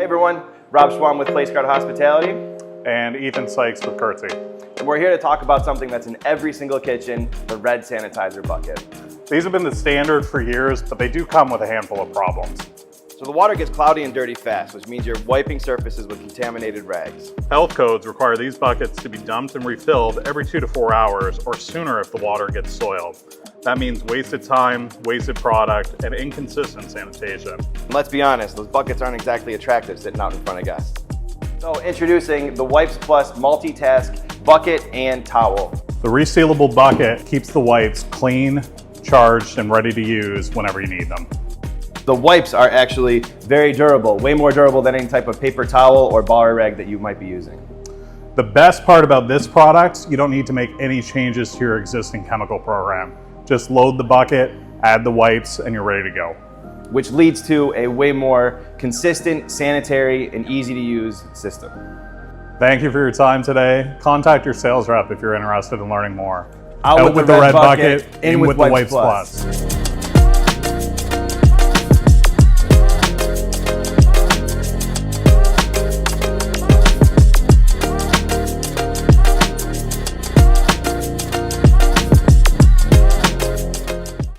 Hey everyone, Rob Schwalm with Place Guard Hospitality. And Ethan Sykes with Curtze. And we're here to talk about something that's in every single kitchen, the red sanitizer bucket. These have been the standard for years, but they do come with a handful of problems. So the water gets cloudy and dirty fast, which means you're wiping surfaces with contaminated rags. Health codes require these buckets to be dumped and refilled every 2 to 4 hours or sooner if the water gets soiled. That means wasted time, wasted product, and inconsistent sanitation. And let's be honest, those buckets aren't exactly attractive sitting out in front of guests. So introducing the Wipes Plus Multitask Bucket and Towel. The resealable bucket keeps the wipes clean, charged, and ready to use whenever you need them. The wipes are actually very durable, way more durable than any type of paper towel or bar rag that you might be using. The best part about this product, you don't need to make any changes to your existing chemical program. Just load the bucket, add the wipes, and you're ready to go. Which leads to a way more consistent, sanitary, and easy to use system. Thank you for your time today. Contact your sales rep if you're interested in learning more. Out with the red bucket, in with the Wipes Wipes Plus.